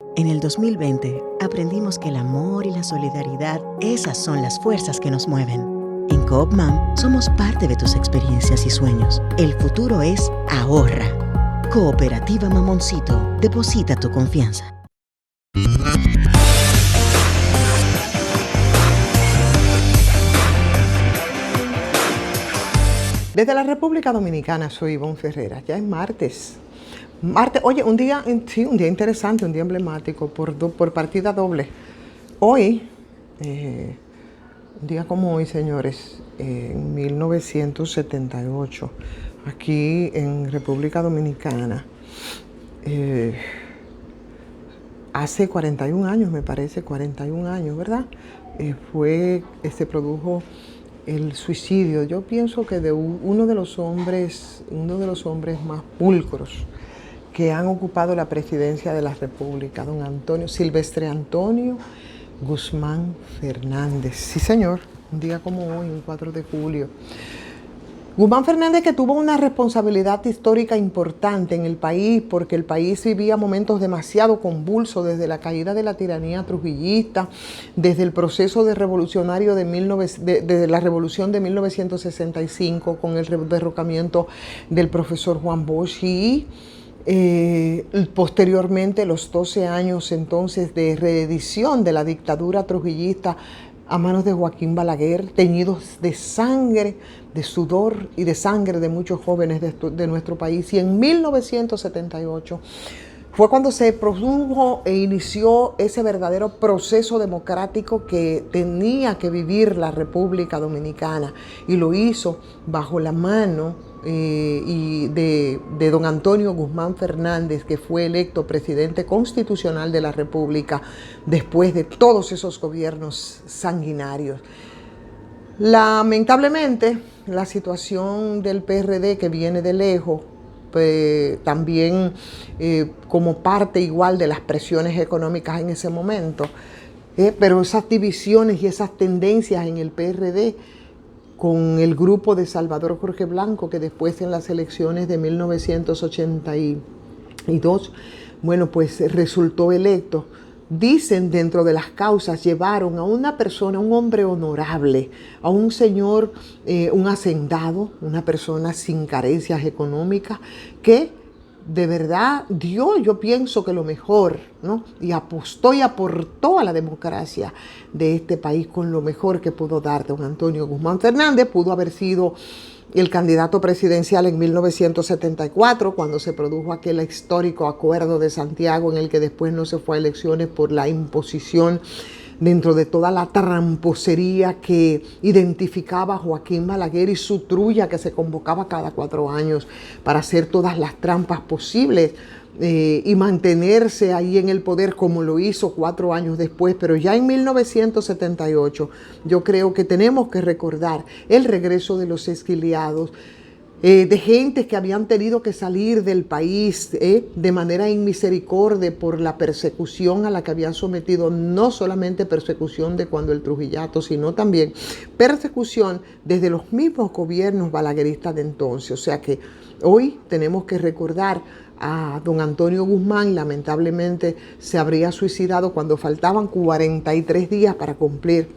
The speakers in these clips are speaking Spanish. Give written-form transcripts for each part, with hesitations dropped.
En el 2020 aprendimos que el amor y la solidaridad, esas son las fuerzas que nos mueven. En Coop Mam somos parte de tus experiencias y sueños. El futuro es ahorra. Cooperativa Mamoncito, deposita tu confianza. Desde la República Dominicana soy Ivonne Ferreira. Ya es martes. Oye, un día interesante, un día emblemático por partida doble. Hoy, un día como hoy, señores, en 1978, aquí en República Dominicana, hace 41 años, me parece, 41 años, ¿verdad? Se produjo el suicidio, yo pienso que de uno de los hombres más pulcros que han ocupado la presidencia de la República, don Silvestre Antonio Guzmán Fernández. Sí, señor, un día como hoy, un 4 de julio. Guzmán Fernández, que tuvo una responsabilidad histórica importante en el país, porque el país vivía momentos demasiado convulsos desde la caída de la tiranía trujillista, desde el proceso de revolucionario de la revolución de 1965 con el derrocamiento del profesor Juan Bosch y posteriormente los 12 años entonces de reedición de la dictadura trujillista a manos de Joaquín Balaguer, teñidos de sangre, de sudor y de sangre de muchos jóvenes de nuestro país. Y en 1978 fue cuando se produjo e inició ese verdadero proceso democrático que tenía que vivir la República Dominicana, y lo hizo bajo la mano de don Antonio Guzmán Fernández, que fue electo presidente constitucional de la República después de todos esos gobiernos sanguinarios. Lamentablemente, la situación del PRD, que viene de lejos, también como parte igual de las presiones económicas en ese momento, pero esas divisiones y esas tendencias en el PRD con el grupo de Salvador Jorge Blanco, que después en las elecciones de 1982, bueno, pues resultó electo. Dicen, dentro de las causas, llevaron a una persona, un hombre honorable, a un señor, un hacendado, una persona sin carencias económicas, que de verdad dio, yo pienso que lo mejor, ¿no? Y apostó y aportó a la democracia de este país con lo mejor que pudo dar don Antonio Guzmán Fernández. Pudo haber sido el candidato presidencial en 1974, cuando se produjo aquel histórico acuerdo de Santiago, en el que después no se fue a elecciones por la imposición, dentro de toda la tramposería que identificaba a Joaquín Balaguer y su trulla, que se convocaba cada 4 años para hacer todas las trampas posibles y mantenerse ahí en el poder, como lo hizo 4 años después. Pero ya en 1978 yo creo que tenemos que recordar el regreso de los exiliados, de gente que habían tenido que salir del país de manera inmisericordia por la persecución a la que habían sometido, no solamente persecución de cuando el Trujillato, sino también persecución desde los mismos gobiernos balagueristas de entonces. O sea que hoy tenemos que recordar a don Antonio Guzmán. Lamentablemente se habría suicidado cuando faltaban 43 días para cumplir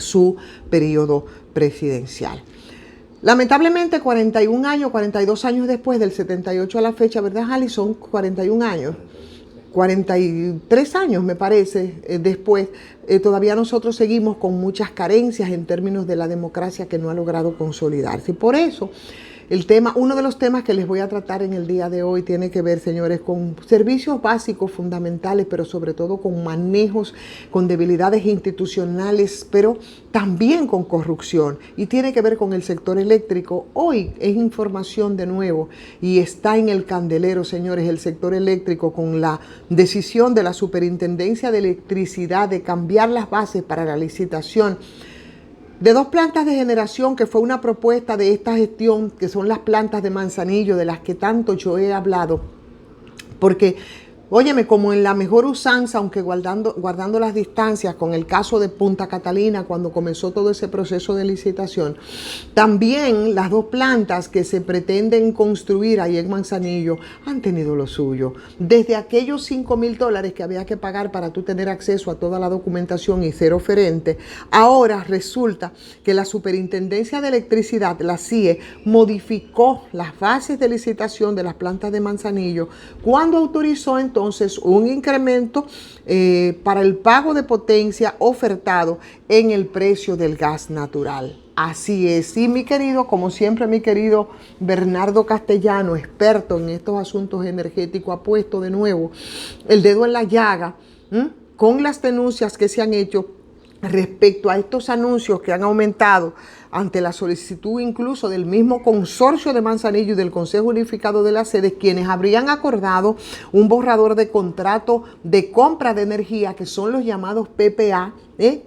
su periodo presidencial. Lamentablemente 41 años, 42 años después, del 78 a la fecha, ¿verdad, Alison? 41 años, 43 años me parece después, todavía nosotros seguimos con muchas carencias en términos de la democracia que no ha logrado consolidarse. Y por eso uno de los temas que les voy a tratar en el día de hoy tiene que ver, señores, con servicios básicos fundamentales, pero sobre todo con manejos, con debilidades institucionales, pero también con corrupción. Y tiene que ver con el sector eléctrico. Hoy es información de nuevo y está en el candelero, señores, el sector eléctrico, con la decisión de la Superintendencia de Electricidad de cambiar las bases para la licitación de 2 plantas de generación, que fue una propuesta de esta gestión, que son las plantas de Manzanillo, de las que tanto yo he hablado, porque Óyeme, como en la mejor usanza, aunque guardando las distancias, con el caso de Punta Catalina, cuando comenzó todo ese proceso de licitación, también las dos plantas que se pretenden construir ahí en Manzanillo han tenido lo suyo. Desde aquellos $5,000 que había que pagar para tú tener acceso a toda la documentación y ser oferente, ahora resulta que la Superintendencia de Electricidad, la CIE, modificó las bases de licitación de las plantas de Manzanillo cuando autorizó entonces un incremento para el pago de potencia ofertado en el precio del gas natural. Así es, y mi querido, como siempre, mi querido Bernardo Castellano, experto en estos asuntos energéticos, ha puesto de nuevo el dedo en la llaga con las denuncias que se han hecho respecto a estos anuncios que han aumentado ante la solicitud incluso del mismo consorcio de Manzanillo y del Consejo Unificado de las Sedes, quienes habrían acordado un borrador de contrato de compra de energía, que son los llamados PPA.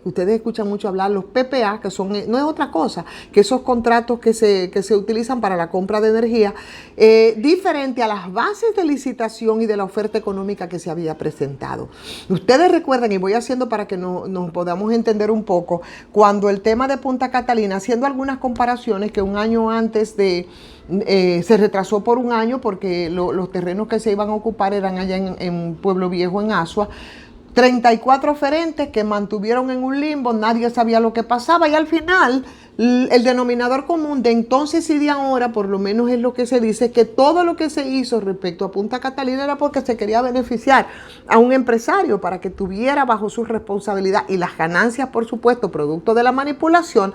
Ustedes escuchan mucho hablar los PPA, que son, no es otra cosa que esos contratos que se utilizan para la compra de energía, diferente a las bases de licitación y de la oferta económica que se había presentado. Ustedes recuerdan, y voy haciendo para que nos podamos entender un poco, cuando el tema de Punta Catalina, haciendo algunas comparaciones, que un año antes de se retrasó por un año porque los terrenos que se iban a ocupar eran allá en Pueblo Viejo, en Asua. 34 oferentes que mantuvieron en un limbo, nadie sabía lo que pasaba, y al final el denominador común de entonces y de ahora, por lo menos es lo que se dice, que todo lo que se hizo respecto a Punta Catalina era porque se quería beneficiar a un empresario para que tuviera bajo su responsabilidad, y las ganancias, por supuesto, producto de la manipulación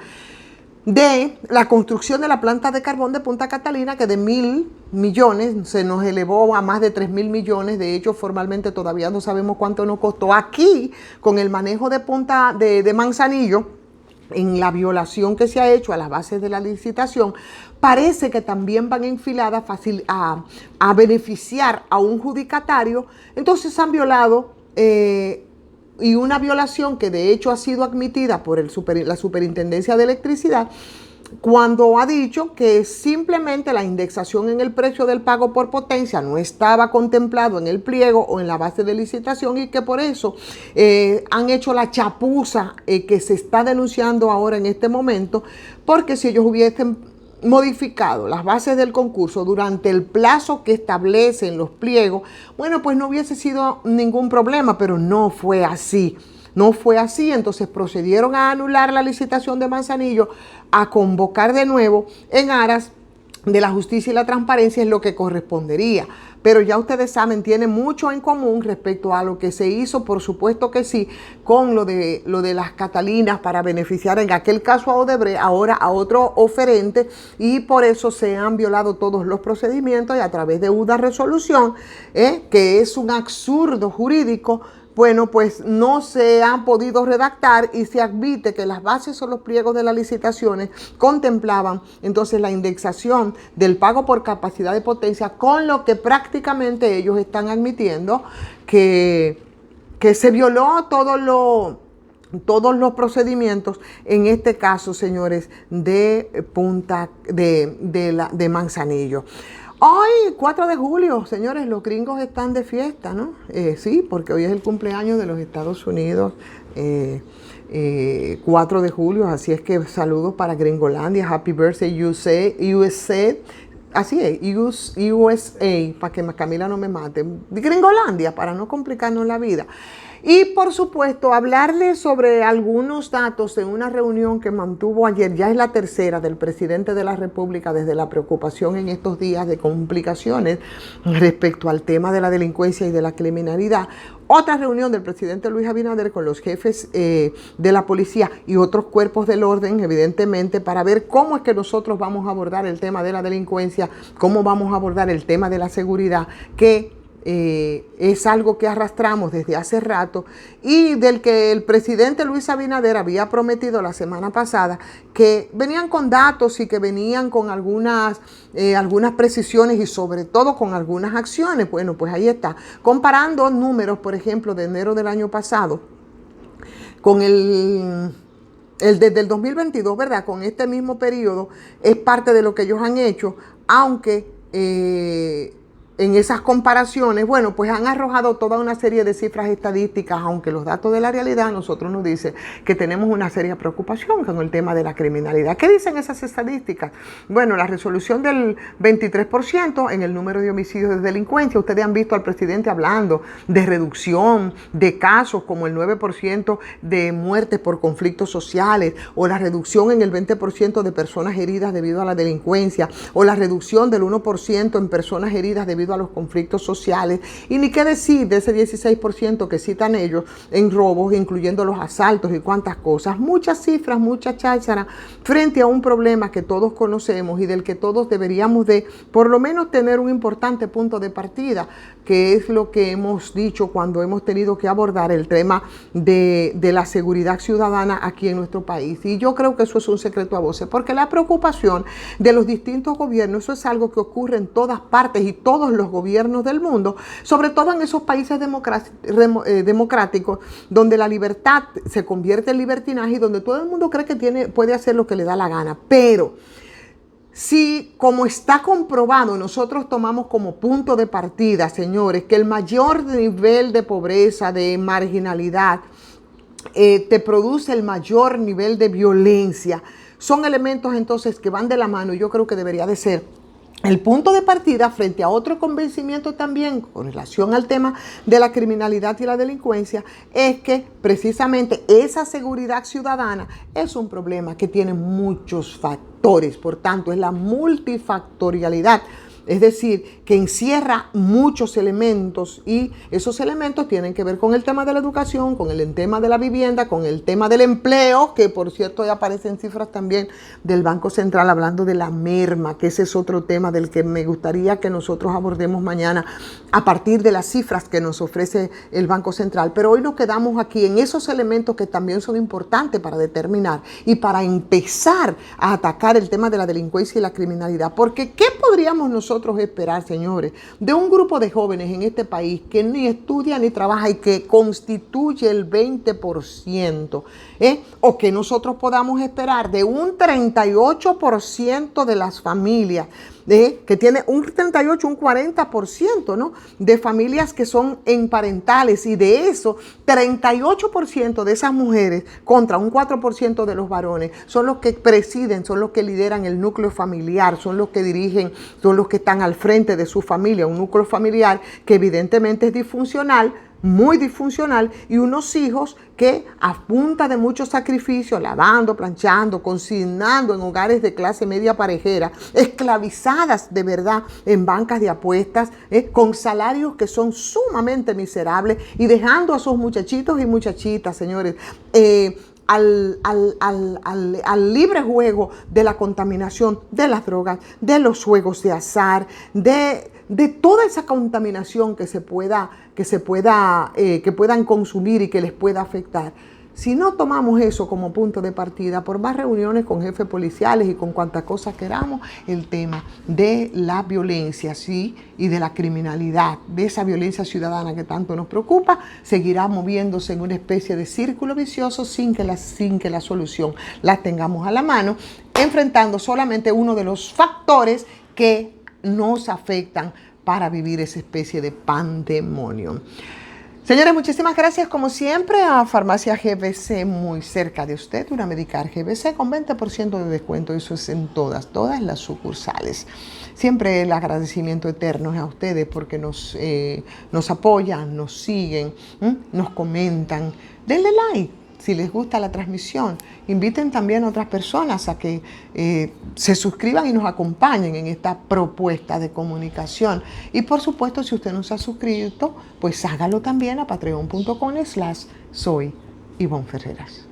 de la construcción de la planta de carbón de Punta Catalina, que de 1.000 millones se nos elevó a más de 3.000 millones. De hecho, formalmente todavía no sabemos cuánto nos costó. Aquí, con el manejo de Manzanillo, en la violación que se ha hecho a las bases de la licitación, parece que también van enfiladas a beneficiar a un judicatario. Entonces han violado y una violación que de hecho ha sido admitida por la Superintendencia de Electricidad, cuando ha dicho que simplemente la indexación en el precio del pago por potencia no estaba contemplado en el pliego o en la base de licitación, y que por eso han hecho la chapuza que se está denunciando ahora en este momento, porque si ellos hubiesen modificado las bases del concurso durante el plazo que establecen los pliegos, bueno, pues no hubiese sido ningún problema, pero no fue así. No fue así, entonces procedieron a anular la licitación de Manzanillo, a convocar de nuevo en aras de la justicia y la transparencia, es lo que correspondería. Pero ya ustedes saben, tiene mucho en común respecto a lo que se hizo, por supuesto que sí, con lo de las Catalinas para beneficiar en aquel caso a Odebrecht, ahora a otro oferente, y por eso se han violado todos los procedimientos, y a través de una resolución, que es un absurdo jurídico, bueno, pues no se han podido redactar, y se admite que las bases o los pliegos de las licitaciones contemplaban entonces la indexación del pago por capacidad de potencia, con lo que prácticamente ellos están admitiendo que se violó todos los procedimientos, en este caso, señores, de Manzanillo. Hoy, 4 de julio, señores, los gringos están de fiesta, ¿no? Sí, porque hoy es el cumpleaños de los Estados Unidos, 4 de julio, así es que saludos para Gringolandia, Happy Birthday USA, así es, USA, para que Camila no me mate, Gringolandia, para no complicarnos la vida. Y por supuesto, hablarles sobre algunos datos de una reunión que mantuvo ayer, ya es la tercera, del presidente de la República, desde la preocupación en estos días de complicaciones respecto al tema de la delincuencia y de la criminalidad. Otra reunión del presidente Luis Abinader con los jefes de la policía y otros cuerpos del orden, evidentemente, para ver cómo es que nosotros vamos a abordar el tema de la delincuencia, cómo vamos a abordar el tema de la seguridad, que es algo que arrastramos desde hace rato, y del que el presidente Luis Abinader había prometido la semana pasada que venían con datos y que venían con algunas precisiones y sobre todo con algunas acciones. Bueno, pues ahí está, comparando números, por ejemplo, de enero del año pasado con desde el 2022, ¿verdad? Con este mismo periodo, es parte de lo que ellos han hecho, aunque en esas comparaciones, bueno, pues han arrojado toda una serie de cifras estadísticas, aunque los datos de la realidad a nosotros nos dicen que tenemos una seria preocupación con el tema de la criminalidad. ¿Qué dicen esas estadísticas? Bueno, la resolución del 23% en el número de homicidios de delincuencia. Ustedes han visto al presidente hablando de reducción de casos como el 9% de muertes por conflictos sociales, o la reducción en el 20% de personas heridas debido a la delincuencia, o la reducción del 1% en personas heridas debido a los conflictos sociales, y ni qué decir de ese 16% que citan ellos en robos, incluyendo los asaltos y cuantas cosas. Muchas cifras, mucha cháchara frente a un problema que todos conocemos y del que todos deberíamos de por lo menos tener un importante punto de partida, que es lo que hemos dicho cuando hemos tenido que abordar el tema de la seguridad ciudadana aquí en nuestro país. Y yo creo que eso es un secreto a voces, porque la preocupación de los distintos gobiernos, eso es algo que ocurre en todas partes y todos los gobiernos del mundo, sobre todo en esos países democráticos donde la libertad se convierte en libertinaje y donde todo el mundo cree que puede hacer lo que le da la gana. Pero si, como está comprobado, nosotros tomamos como punto de partida, señores, que el mayor nivel de pobreza, de marginalidad, te produce el mayor nivel de violencia, son elementos entonces que van de la mano, y yo creo que debería de ser el punto de partida frente a otro convencimiento también con relación al tema de la criminalidad y la delincuencia, es que precisamente esa seguridad ciudadana es un problema que tiene muchos factores, por tanto es la multifactorialidad. Es decir, que encierra muchos elementos, y esos elementos tienen que ver con el tema de la educación, con el tema de la vivienda, con el tema del empleo, que por cierto ya aparecen cifras también del Banco Central hablando de la merma, que ese es otro tema del que me gustaría que nosotros abordemos mañana a partir de las cifras que nos ofrece el Banco Central. Pero hoy nos quedamos aquí en esos elementos que también son importantes para determinar y para empezar a atacar el tema de la delincuencia y la criminalidad. Porque ¿qué podríamos nosotros esperar, señores, de un grupo de jóvenes en este país que ni estudia ni trabaja y que constituye el 20%? O que nosotros podamos esperar de un 38% de las familias, que tiene un 38, un 40%, ¿no?, de familias que son emparentales, y de eso, 38% de esas mujeres contra un 4% de los varones son los que presiden, son los que lideran el núcleo familiar, son los que dirigen, son los que están al frente de su familia, un núcleo familiar que evidentemente es disfuncional, muy disfuncional, y unos hijos que a punta de muchos sacrificios, lavando, planchando, cocinando en hogares de clase media parejera, esclavizadas de verdad en bancas de apuestas, con salarios que son sumamente miserables, y dejando a esos muchachitos y muchachitas, señores, al libre juego de la contaminación de las drogas, de los juegos de azar, de toda esa contaminación que puedan consumir y que les pueda afectar. Si no tomamos eso como punto de partida, por más reuniones con jefes policiales y con cuantas cosas queramos, el tema de la violencia, sí, y de la criminalidad, de esa violencia ciudadana que tanto nos preocupa, seguirá moviéndose en una especie de círculo vicioso sin que la solución la tengamos a la mano, enfrentando solamente uno de los factores que nos afectan para vivir esa especie de pandemonio. Señores, muchísimas gracias como siempre a Farmacia GBC, muy cerca de usted, una Medicar GBC con 20% de descuento, eso es en todas las sucursales. Siempre el agradecimiento eterno es a ustedes porque nos apoyan, nos siguen, nos comentan. Denle like si les gusta la transmisión. Inviten también a otras personas a que se suscriban y nos acompañen en esta propuesta de comunicación. Y por supuesto, si usted no se ha suscrito, pues hágalo también a patreon.com/soy Ivonne Ferreras.